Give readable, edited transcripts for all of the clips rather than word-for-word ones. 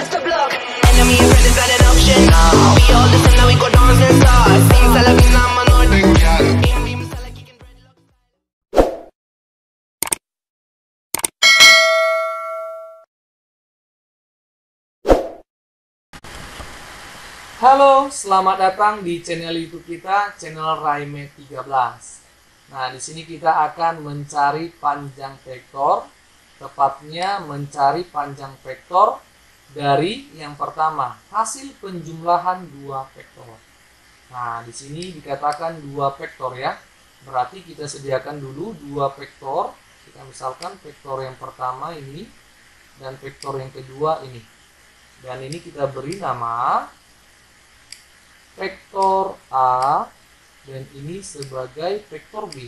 across the block. Enemy and friend is not an option. We all the same, now we go dance and start. Sing Salavina, I'm a northern girl. Halo, selamat datang di channel YouTube kita, channel Raime 13. Nah, di sini kita akan mencari panjang vektor, tepatnya mencari panjang vektor dari yang pertama, hasil penjumlahan dua vektor. Nah, di sini dikatakan dua vektor ya. Berarti kita sediakan dulu dua vektor. Kita misalkan vektor yang pertama ini dan vektor yang kedua ini. Dan ini kita beri nama vektor A dan ini sebagai vektor B.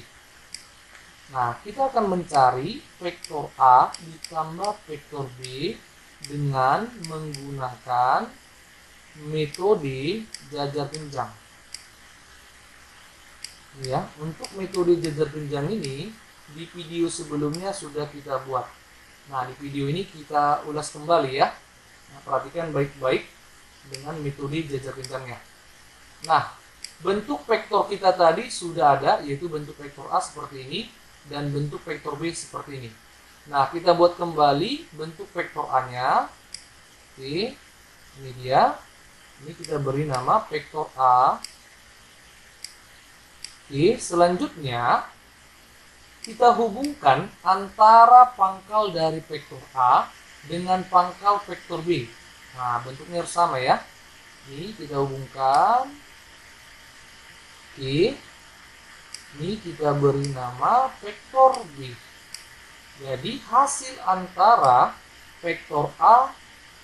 Nah, kita akan mencari vektor A ditambah vektor B dengan menggunakan metode jajar jenjang. Ya, untuk metode jajar jenjang ini di video sebelumnya sudah kita buat. Nah, di video ini kita ulas kembali ya. Nah, perhatikan baik-baik dengan metode jajar jenjangnya. Nah, bentuk vektor kita tadi sudah ada, yaitu bentuk vektor A seperti ini dan bentuk vektor B seperti ini. Nah, kita buat kembali bentuk vektor A-nya. Oke, ini dia. Ini kita beri nama vektor A. Oke, selanjutnya kita hubungkan antara pangkal dari vektor A dengan pangkal vektor B. Nah, bentuknya harus sama ya. Ini kita hubungkan. Oke, ini kita beri nama vektor B. Jadi hasil antara vektor A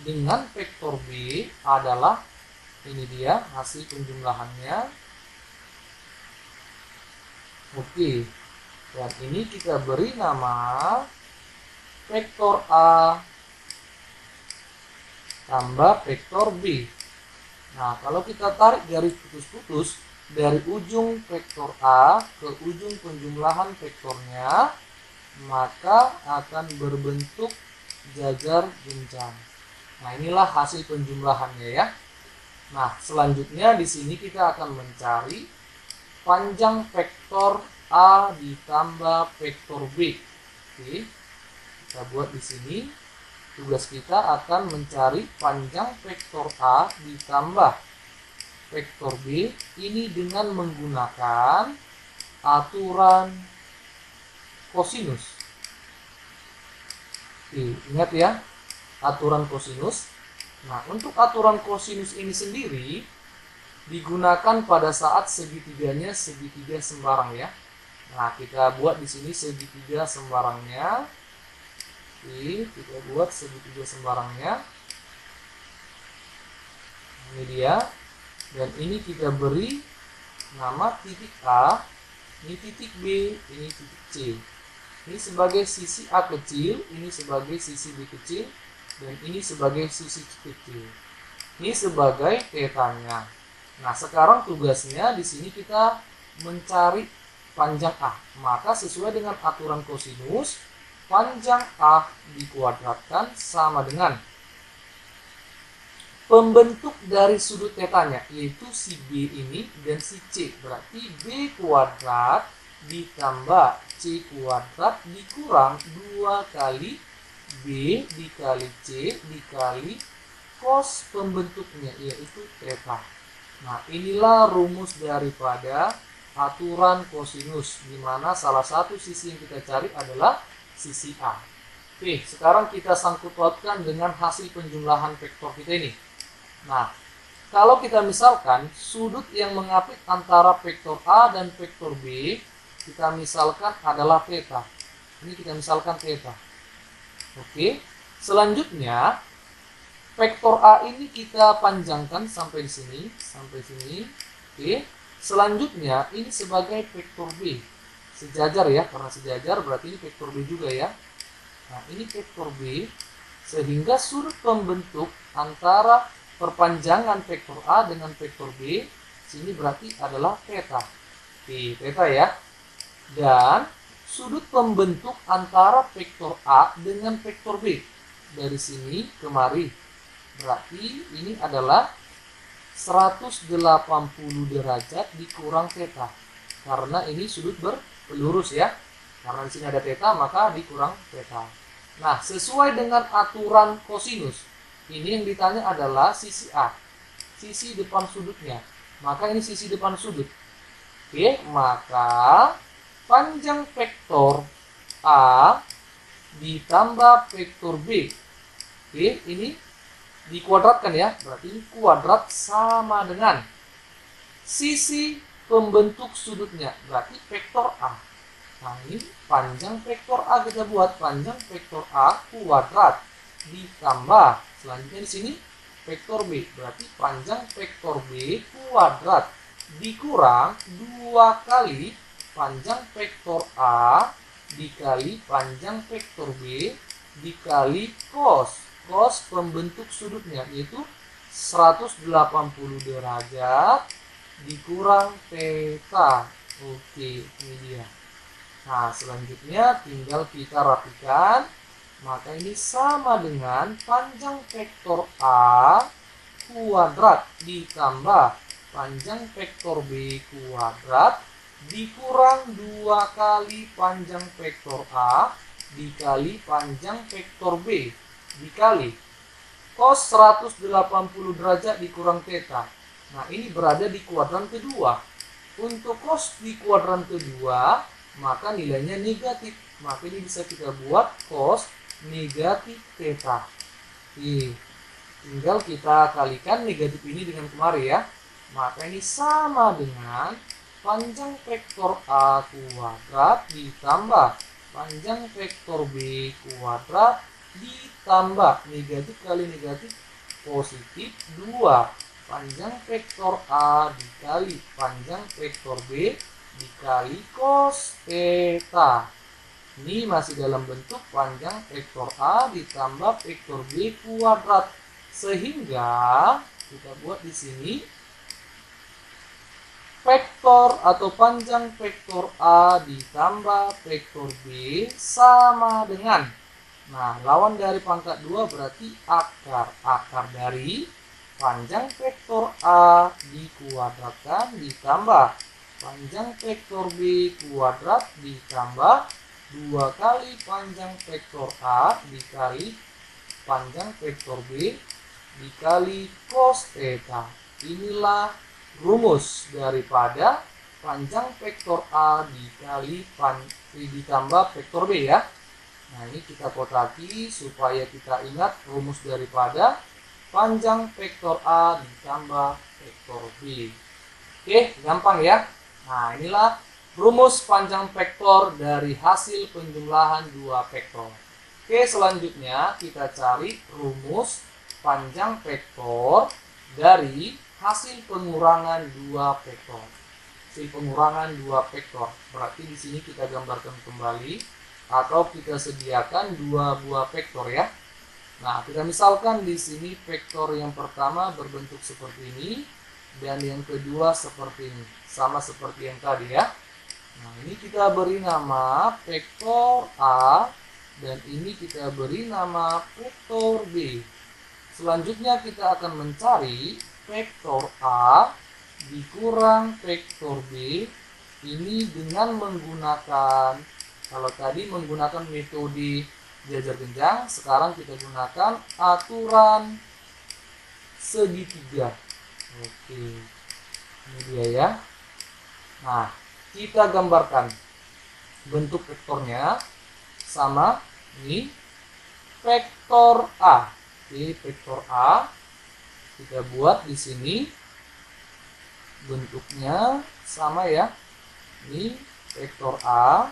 dengan vektor B adalah ini dia hasil penjumlahannya. Oke, dan ini kita beri nama vektor A tambah vektor B. Nah, kalau kita tarik garis putus-putus dari ujung vektor A ke ujung penjumlahan vektornya, maka akan berbentuk jajar jenjang. Nah, inilah hasil penjumlahannya ya. Nah, selanjutnya di sini kita akan mencari panjang vektor A ditambah vektor B. Oke, kita buat di sini. Tugas kita akan mencari panjang vektor A ditambah vektor B ini dengan menggunakan aturan kosinus. Oke, ingat ya, aturan kosinus. Nah, untuk aturan kosinus ini sendiri digunakan pada saat segitiganya segitiga sembarang ya. Nah, kita buat di sini segitiga sembarangnya. Oke, kita buat segitiga sembarangnya. Ini dia. Dan ini kita beri nama titik A, ini titik B, ini titik C. Ini sebagai sisi A kecil, ini sebagai sisi B kecil, dan ini sebagai sisi C kecil. Ini sebagai tetanya. Nah, sekarang tugasnya di sini kita mencari panjang A. Maka sesuai dengan aturan kosinus, panjang A dikuadratkan sama dengan pembentuk dari sudut tetanya, yaitu si B ini dan si C. Berarti B kuadrat ditambah C kuadrat dikurang 2 kali B dikali C dikali cos pembentuknya, yaitu theta. Nah, inilah rumus daripada aturan kosinus, di mana salah satu sisi yang kita cari adalah sisi A. Oke, sekarang kita sangkut pautkan dengan hasil penjumlahan vektor kita ini. Nah, kalau kita misalkan sudut yang mengapit antara vektor A dan vektor B, kita misalkan adalah theta. Ini kita misalkan theta. Oke, selanjutnya vektor A ini kita panjangkan sampai di sini, sampai sini. Oke, selanjutnya ini sebagai vektor B. Sejajar ya, karena sejajar berarti ini vektor B juga ya. Nah, ini vektor B, sehingga sudut pembentuk antara perpanjangan vektor A dengan vektor B sini berarti adalah theta. Oke, theta ya. Dan sudut pembentuk antara vektor A dengan vektor B dari sini kemari Berarti ini adalah 180 derajat dikurang theta. Karena ini sudut berlurus ya. Karena di sini ada theta, maka dikurang theta. Nah, sesuai dengan aturan kosinus, ini yang ditanya adalah sisi A, sisi depan sudutnya. Maka ini sisi depan sudut. Oke, maka panjang vektor A ditambah vektor B. Oke, ini dikuadratkan ya, berarti ini kuadrat sama dengan sisi pembentuk sudutnya, berarti vektor A. Nah, ini panjang vektor A kita buat panjang vektor A kuadrat ditambah selanjutnya di sini vektor B, berarti panjang vektor B kuadrat dikurang 2 kali panjang vektor A dikali panjang vektor B dikali cos pembentuk sudutnya, yaitu 180 derajat dikurang theta. Oke, ini dia. Nah, selanjutnya tinggal kita rapikan. Maka ini sama dengan panjang vektor A kuadrat ditambah panjang vektor B kuadrat dikurang 2 kali panjang vektor A dikali panjang vektor B dikali cos 180 derajat dikurang theta. Nah, ini berada di kuadran kedua. Untuk cos di kuadran kedua, maka nilainya negatif. Maka ini bisa kita buat cos negatif theta. Tinggal kita kalikan negatif ini dengan kemari ya. Maka ini sama dengan panjang vektor A kuadrat ditambah panjang vektor B kuadrat ditambah negatif kali negatif positif 2 panjang vektor A dikali panjang vektor B dikali cos theta. Ini masih dalam bentuk panjang vektor A ditambah vektor B kuadrat, sehingga kita buat di sini vektor atau panjang vektor A ditambah vektor B sama dengan, nah, lawan dari pangkat 2 berarti akar. Akar dari panjang vektor A dikuadratkan ditambah panjang vektor B kuadrat ditambah 2 kali panjang vektor A dikali panjang vektor B dikali cos theta. Inilah rumus daripada panjang vektor A dikali ditambah vektor B ya. Nah, ini kita kotaki supaya kita ingat rumus daripada panjang vektor A ditambah vektor B. Oke, gampang ya. Nah, inilah rumus panjang vektor dari hasil penjumlahan 2 vektor. Oke, selanjutnya kita cari rumus panjang vektor dari hasil pengurangan 2 vektor. Hasil pengurangan 2 vektor. Berarti di sini kita gambarkan kembali atau kita sediakan 2 buah vektor ya. Nah, kita misalkan di sini vektor yang pertama berbentuk seperti ini dan yang kedua seperti ini, sama seperti yang tadi ya. Nah, ini kita beri nama vektor A dan ini kita beri nama vektor B. Selanjutnya kita akan mencari vektor A dikurang vektor B ini dengan menggunakan, kalau tadi menggunakan metode jajar genjang, sekarang kita gunakan aturan segitiga. Oke, ini dia ya. Nah, kita gambarkan bentuk vektornya sama ini vektor A. Oke, vektor A kita buat di sini bentuknya sama ya. Ini vektor A.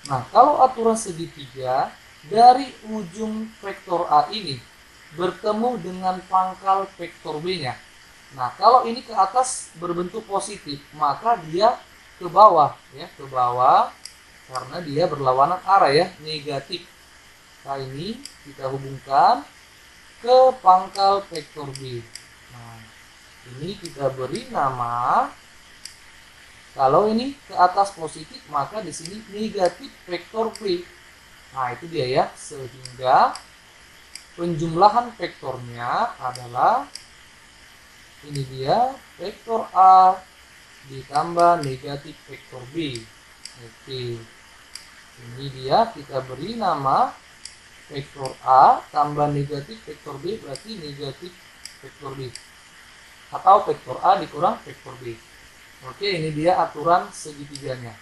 Nah, kalau aturan segitiga dari ujung vektor A ini bertemu dengan pangkal vektor B-nya. Nah, kalau ini ke atas berbentuk positif, maka dia ke bawah ya, ke bawah karena dia berlawanan arah ya, negatif. Nah, ini kita hubungkan ke pangkal vektor B. Nah, ini kita beri nama, kalau ini ke atas positif, maka di sini negatif vektor B. Nah, itu dia ya, sehingga penjumlahan vektornya adalah ini dia, vektor A ditambah negatif vektor B. Oke, ini dia, kita beri nama vektor A tambah negatif vektor B, berarti negatif vektor B, atau vektor A dikurang vektor B. Oke, ini dia aturan segitiganya.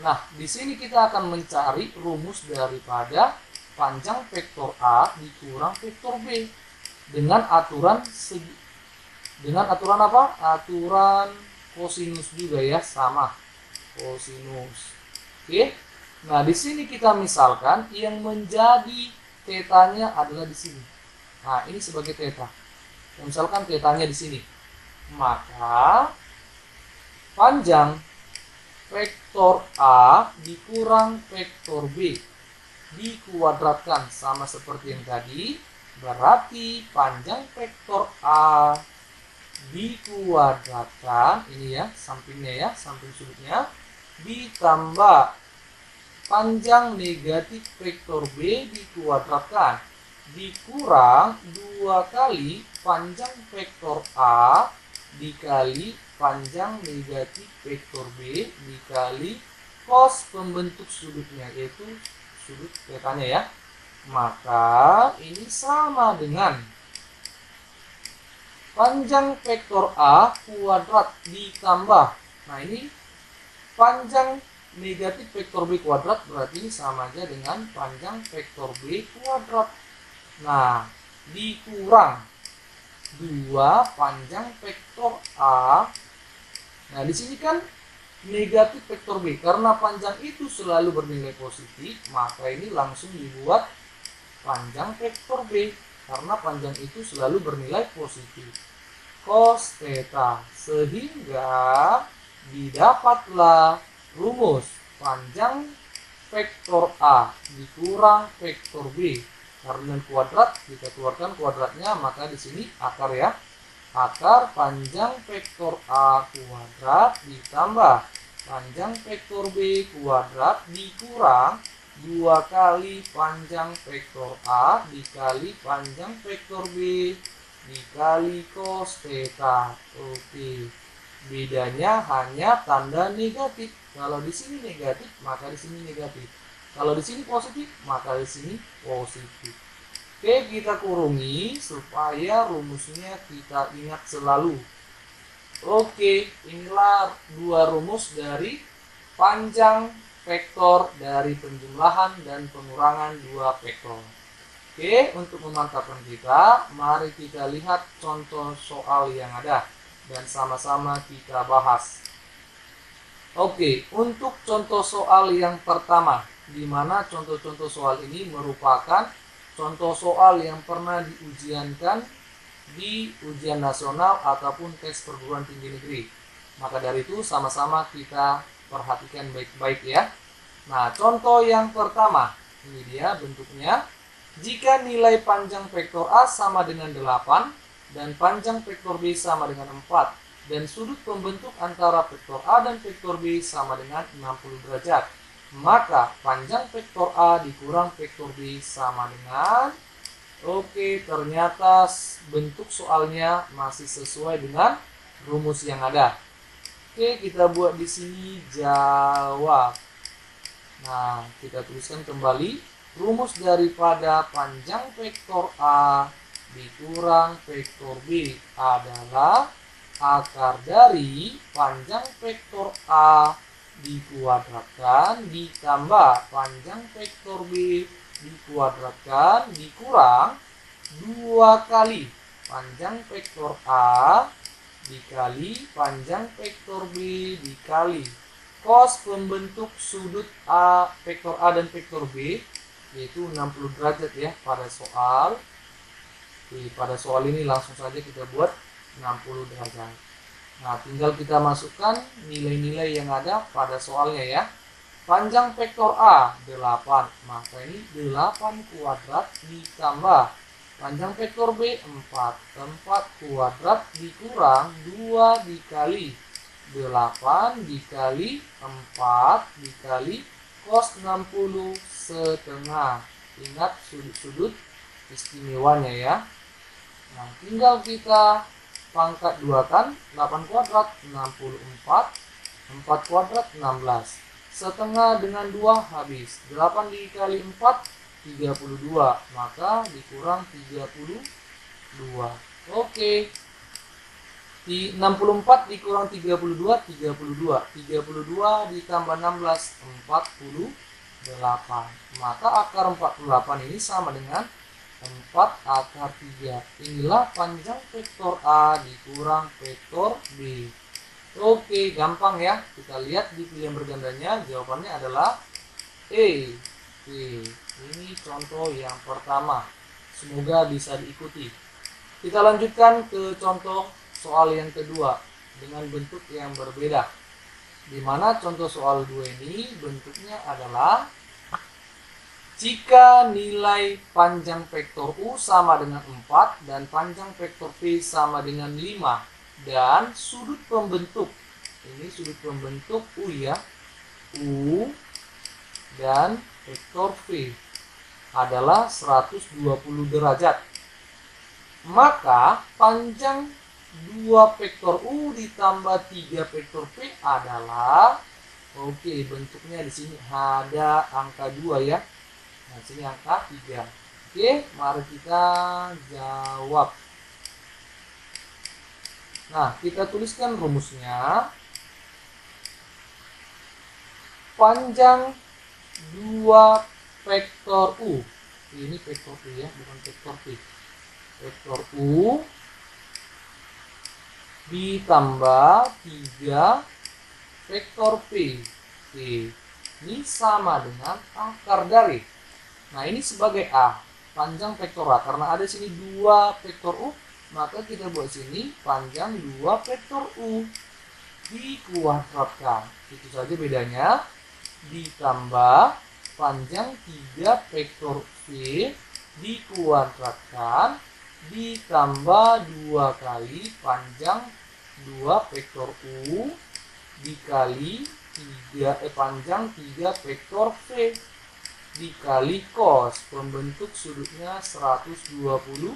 Nah, di sini kita akan mencari rumus daripada panjang vektor A dikurang vektor B dengan aturan apa? Aturan kosinus juga ya, sama kosinus. Oke. Nah, di sini kita misalkan yang menjadi tetanya adalah di sini. Nah, ini sebagai teta. Misalkan tetanya di sini. Maka panjang vektor A dikurang vektor B dikuadratkan sama seperti yang tadi, berarti panjang vektor A dikuadratkan, ini ya sampingnya ya, samping sudutnya, ditambah panjang negatif vektor B dikuadratkan dikurang 2 kali panjang vektor A dikali panjang negatif vektor B dikali cos pembentuk sudutnya, yaitu sudut tetanya ya. Maka ini sama dengan panjang vektor A kuadrat ditambah, nah ini panjang negatif vektor B kuadrat, berarti ini sama aja dengan panjang vektor B kuadrat. Nah, dikurang 2 panjang vektor A. Nah, di sini kan negatif vektor B, karena panjang itu selalu bernilai positif, maka ini langsung dibuat panjang vektor B, karena panjang itu selalu bernilai positif, cos theta, sehingga didapatlah rumus panjang vektor A dikurang vektor B. Karena kuadrat, kita keluarkan kuadratnya, maka di sini akar ya. Akar panjang vektor A kuadrat ditambah panjang vektor B kuadrat dikurang 2 kali panjang vektor A dikali panjang vektor B dikali cos theta. Oke, bedanya hanya tanda negatif. Kalau di sini negatif, maka di sini negatif. Kalau di sini positif, maka di sini positif. Oke, kita kurungi supaya rumusnya kita ingat selalu. Oke, inilah 2 rumus dari panjang vektor dari penjumlahan dan pengurangan 2 vektor. Oke, untuk memantapkan kita, mari kita lihat contoh soal yang ada dan sama-sama kita bahas. Oke, untuk contoh soal yang pertama, di mana contoh-contoh soal ini merupakan contoh soal yang pernah diujiankan di ujian nasional ataupun tes perguruan tinggi negeri. Maka dari itu sama-sama kita perhatikan baik-baik ya. Nah, contoh yang pertama, ini dia bentuknya. Jika nilai panjang vektor A sama dengan 8 dan panjang vektor B sama dengan 4 dan sudut pembentuk antara vektor A dan vektor B sama dengan 60 derajat, maka panjang vektor A dikurang vektor B sama dengan, oke, ternyata bentuk soalnya masih sesuai dengan rumus yang ada. Oke, kita buat di sini jawab. Nah, kita tuliskan kembali rumus daripada panjang vektor A dikurang vektor B adalah akar dari panjang vektor A dikuadratkan ditambah panjang vektor B dikuadratkan dikurang 2 kali panjang vektor A dikali panjang vektor B dikali cos pembentuk sudut A vektor A dan vektor B, yaitu 60 derajat ya pada soal. Oke, pada soal ini langsung saja kita buat 60 derajat. Nah, tinggal kita masukkan nilai-nilai yang ada pada soalnya ya. Panjang vektor A 8, maka ini 8 kuadrat ditambah panjang vektor B 4 kuadrat dikurang 2 dikali 8 dikali 4 dikali cos 60 setengah. Ingat sudut-sudut istimewanya ya. Nah, tinggal kita pangkat 2 kan, 8 kuadrat 64, 4 kuadrat 16. Setengah dengan 2 habis. 8 dikali 4 32, maka dikurang 32. Oke. Di 64 dikurang 32, 32. 32 ditambah 16, 48. Maka akar 48 ini sama dengan 4 akar 3. Inilah panjang vektor A dikurang vektor B. Oke, gampang ya. Kita lihat di pilihan bergandanya, jawabannya adalah E. Ini contoh yang pertama. Semoga bisa diikuti. Kita lanjutkan ke contoh soal yang kedua dengan bentuk yang berbeda. Di mana contoh soal 2 ini bentuknya adalah jika nilai panjang vektor U sama dengan 4 dan panjang vektor V sama dengan 5 dan sudut pembentuk, ini sudut pembentuk U ya, U dan vektor V adalah 120 derajat, maka panjang 2 vektor U ditambah 3 vektor V adalah, oke, bentuknya di sini ada angka 2 ya. Nah, sini angka 3. Oke, mari kita jawab. Nah, kita tuliskan rumusnya. Panjang 2 vektor U. Ini vektor U ya, bukan vektor V. Vektor U ditambah 3 vektor V. Ini sama dengan akar dari. Nah, ini sebagai A, panjang vektor A. Karena ada sini 2 vektor U, maka kita buat sini panjang 2 vektor U dikuadratkan. Itu saja bedanya. Ditambah panjang 3 vektor V dikuadratkan ditambah 2 kali panjang 2 vektor U dikali panjang 3 vektor V dikali cos, pembentuk sudutnya 120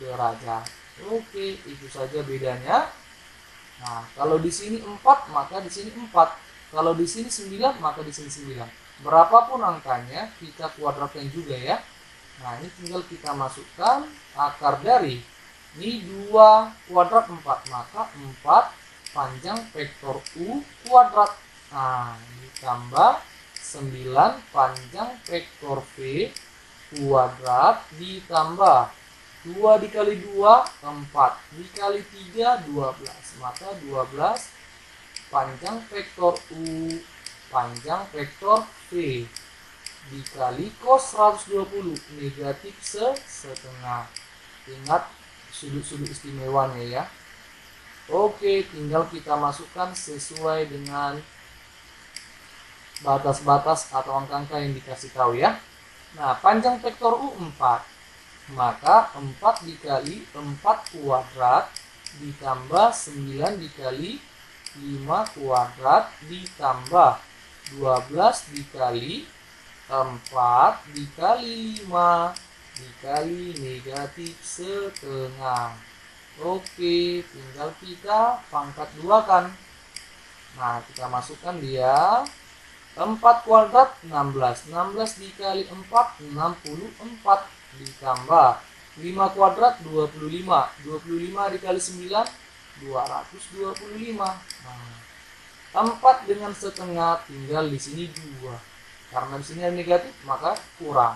derajat. Oke, itu saja bedanya. Nah, kalau di sini 4 maka di sini 4. Kalau di sini 9 maka di sini 9. Berapapun angkanya kita kuadratkan juga ya. Nah, ini tinggal kita masukkan akar dari. Ini 2 kuadrat 4, maka 4 panjang vektor U kuadrat. Nah, ditambah 9 panjang vektor V kuadrat ditambah 2 dikali 2, 4. Dikali 3, 12. Maka 12 panjang vektor U panjang vektor V dikali cos 120 negatif setengah. Ingat sudut-sudut istimewanya ya. Oke, tinggal kita masukkan sesuai dengan batas-batas atau angka-angka yang dikasih tahu ya. Nah, panjang vektor U 4. Maka 4 dikali 4 kuadrat ditambah 9 dikali 5 kuadrat ditambah 12 dikali 4 dikali 5 dikali negatif setengah. Oke, tinggal kita pangkat 2 kan. Nah, kita masukkan dia. 4 kuadrat 16. 16 dikali 4 64 ditambah 5 kuadrat 25. 25 dikali 9 225. Nah, 4 dengan setengah tinggal di sini 2. Karena di sini ada negatif maka kurang.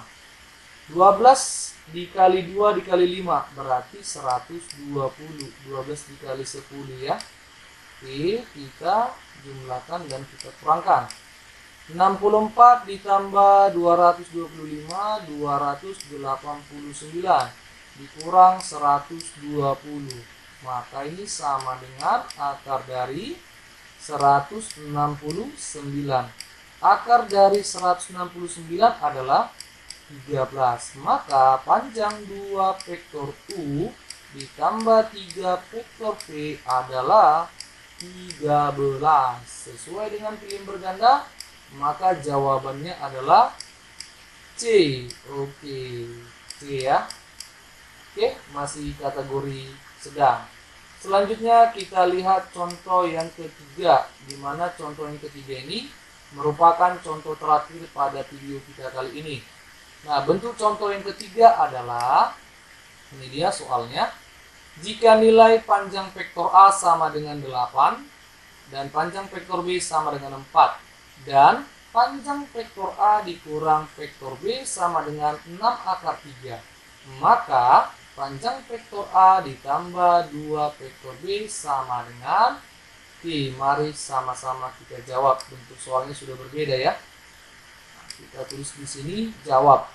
12 dikali 2 dikali 5 berarti 120. 12 dikali 10 ya. Oke, kita jumlahkan dan kita kurangkan. 64 ditambah 225 289 dikurang 120. Maka ini sama dengan akar dari 169. Akar dari 169 adalah 13. Maka panjang 2 vektor U ditambah 3 vektor V adalah 13. Sesuai dengan pilihan berganda, maka jawabannya adalah C. Oke, C ya. Oke, masih kategori sedang. Selanjutnya kita lihat contoh yang ketiga, di mana contoh yang ketiga ini merupakan contoh terakhir pada video kita kali ini. Nah, bentuk contoh yang ketiga adalah, ini dia soalnya, jika nilai panjang vektor A sama dengan 8 dan panjang vektor B sama dengan 4 dan panjang vektor A dikurang vektor B sama dengan 6 akar 3, maka panjang vektor A ditambah 2 vektor B sama dengan, oke, mari sama-sama kita jawab. Bentuk soalnya sudah berbeda ya. Nah, kita tulis di sini jawab.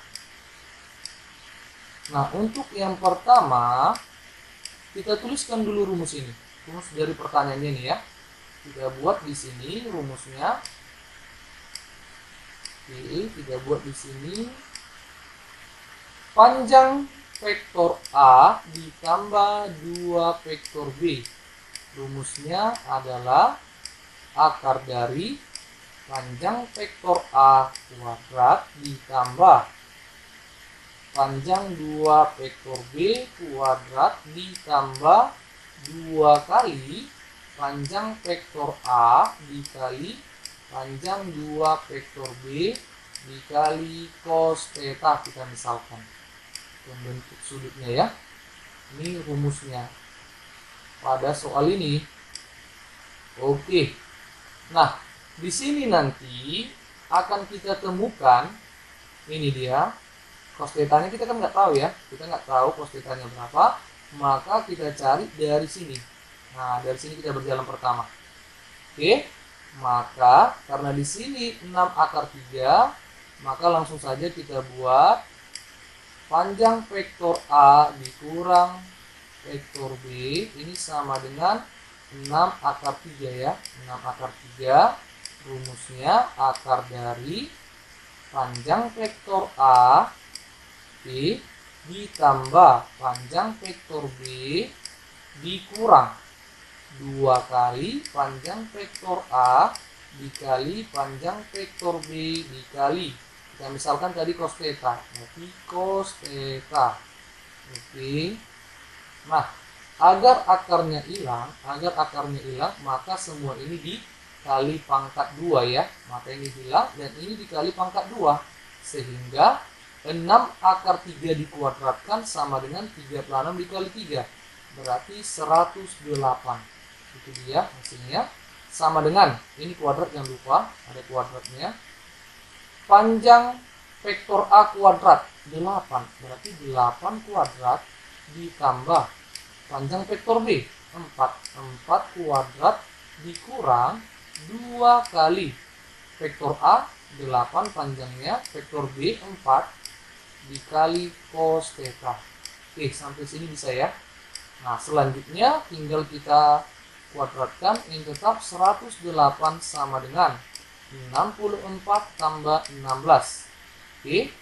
Nah, untuk yang pertama kita tuliskan dulu rumus ini. Rumus dari pertanyaannya ini ya. Kita buat di sini rumusnya. Oke, kita buat di sini panjang vektor A ditambah 2 vektor B. Rumusnya adalah akar dari panjang vektor A kuadrat ditambah panjang 2 vektor B kuadrat ditambah 2 kali panjang vektor A dikali panjang 2 vektor B dikali cos theta, kita misalkan bentuk sudutnya ya. Ini rumusnya pada soal ini. Oke. Nah, di sini nanti akan kita temukan, ini dia cos theta-nya, kita kan nggak tahu ya. Kita nggak tahu cos theta-nya berapa, maka kita cari dari sini. Nah, dari sini kita berjalan pertama. Oke. Maka karena di sini 6 akar 3, maka langsung saja kita buat panjang vektor A dikurang vektor B ini sama dengan 6 akar 3 ya. 6 akar 3 rumusnya akar dari panjang vektor A B ditambah panjang vektor B dikurang 2 kali panjang vektor A dikali panjang vektor B dikali, kita misalkan tadi cos theta, berarti cos theta. Oke. Nah, agar akarnya hilang, maka semua ini dikali pangkat 2 ya. Maka ini hilang dan ini dikali pangkat 2, sehingga 6 akar 3 dikuadratkan sama dengan 36 dikali 3, berarti 108. Itu dia hasilnya, sama dengan, ini kuadrat, jangan lupa ada kuadratnya, panjang vektor A kuadrat 8, berarti 8 kuadrat ditambah panjang vektor B 4 kuadrat dikurang 2 kali vektor A 8 panjangnya, vektor B 4 dikali cos theta. Oke, sampai sini bisa ya. Nah, selanjutnya tinggal kita kuadratkan, ini tetap 108 sama dengan 64 tambah 16. Oke,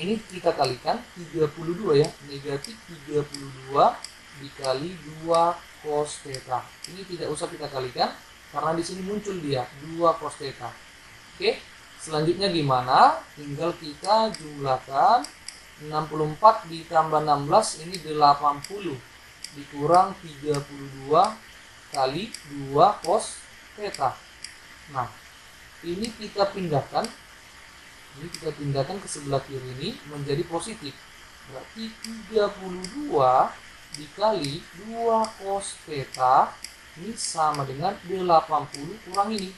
ini kita kalikan 32 ya, negatif 32 dikali 2 cos theta. Ini tidak usah kita kalikan karena di sini muncul dia 2 cos theta. Oke, selanjutnya gimana? Tinggal kita jumlahkan, 64 ditambah 16 ini 80 dikurang 32 kali 2 cos theta. Nah, ini kita pindahkan ke sebelah kiri ini menjadi positif. Berarti 32 dikali 2 cos theta ini sama dengan 80 kurang ini.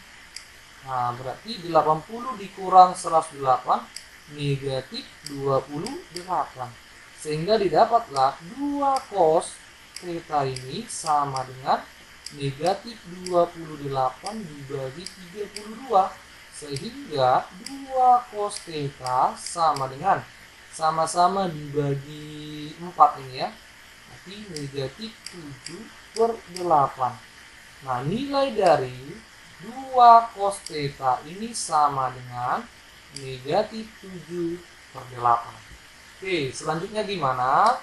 Nah, berarti 80 dikurang 108 negatif 28. Sehingga didapatlah 2 cos theta ini sama dengan negatif 28 dibagi 32, sehingga 2 cos theta sama dengan, sama-sama dibagi 4 ini ya, berarti negatif 7/8. Nah, nilai dari 2 cos theta ini sama dengan negatif 7/8. Oke, selanjutnya gimana?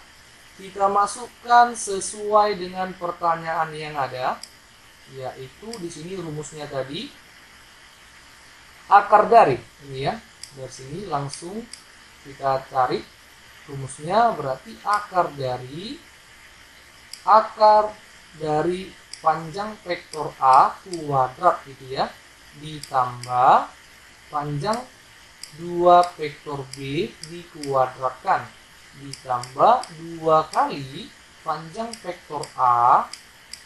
Kita masukkan sesuai dengan pertanyaan yang ada, yaitu di sini rumusnya tadi akar dari ini ya. Dari sini langsung kita cari Rumusnya berarti akar dari panjang vektor A kuadrat gitu ya, ditambah panjang 2 vektor B dikuadratkan, ditambah 2 kali panjang vektor A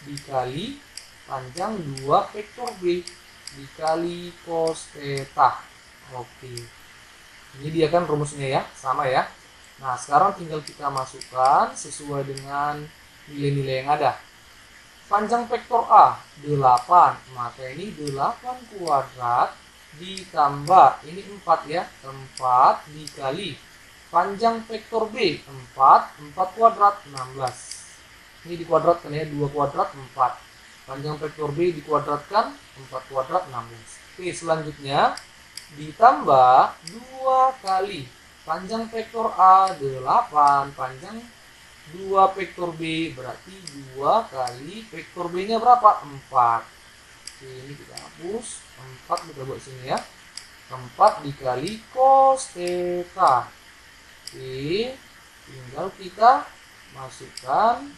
dikali panjang 2 vektor B dikali cos theta. Oke, ini dia kan rumusnya ya, sama ya. Nah, sekarang tinggal kita masukkan sesuai dengan nilai-nilai yang ada. Panjang vektor A 8, maka ini 8 kuadrat ditambah ini 4 ya, 4 dikali panjang vektor B 4 kuadrat 16. Ini dikuadratkan ya, 2 kuadrat 4. Panjang vektor B dikuadratkan 4 kuadrat 16. Oke, selanjutnya ditambah 2 kali panjang vektor A 8, panjang 2 vektor B berarti 2 kali vektor B nya berapa? 4. Oke, ini kita hapus, 4 kita buat sini ya, 4 dikali cos theta. Oke, tinggal kita masukkan,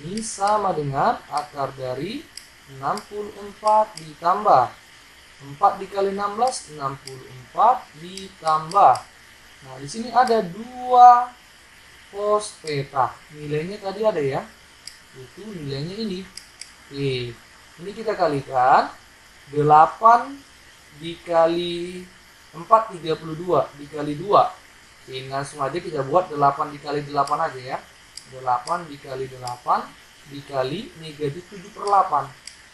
ini sama dengan akar dari 64 ditambah 4 dikali 16, 64 ditambah. Nah, di sini ada 2 cos theta. Nilainya tadi ada ya. Itu nilainya ini. Oke, ini kita kalikan. 8 dikali 4 32 dikali 2. Oke, langsung aja kita buat 8 dikali 8 aja ya. 8 dikali 8 dikali negatif 7/8.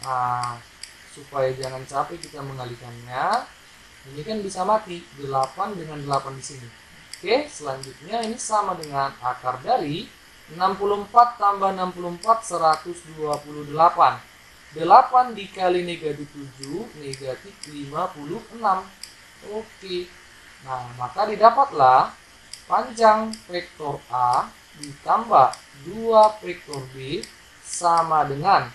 Nah, supaya jangan capek kita mengalikannya, ini kan bisa mati 8 dengan 8 di sini. Oke, selanjutnya ini sama dengan akar dari 64 tambah 64 128. 8 dikali negatif 7 negatif 56. Oke, nah maka didapatlah panjang vektor A ditambah 2 vektor B sama dengan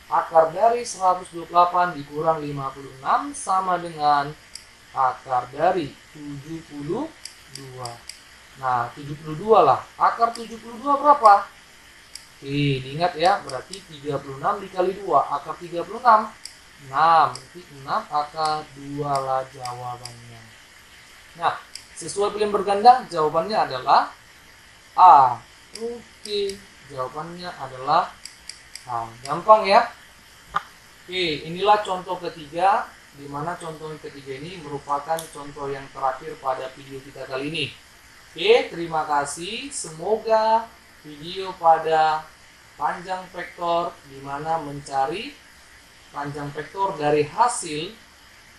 akar dari 128 dikurang 56 sama dengan akar dari 72. Nah, 72 lah. Akar 72 berapa? Oke, diingat ya, berarti 36 dikali 2. Akar 36 6, berarti 6 akar 2 lah jawabannya. Nah, sesuai pilihan berganda, jawabannya adalah A. Oke, jawabannya adalah A. Gampang ya. Oke, inilah contoh ketiga, di mana contoh ketiga ini merupakan contoh yang terakhir pada video kita kali ini. Oke, terima kasih. Semoga video pada panjang vektor, di mana mencari panjang vektor dari hasil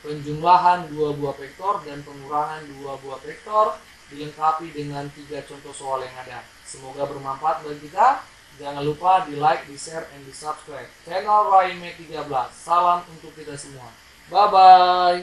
penjumlahan 2 buah vektor dan pengurangan 2 buah vektor, dilengkapi dengan 3 contoh soal yang ada. Semoga bermanfaat bagi kita. Jangan lupa di like, di share, and di subscribe channel Raime 13. Salam untuk kita semua. Bye bye.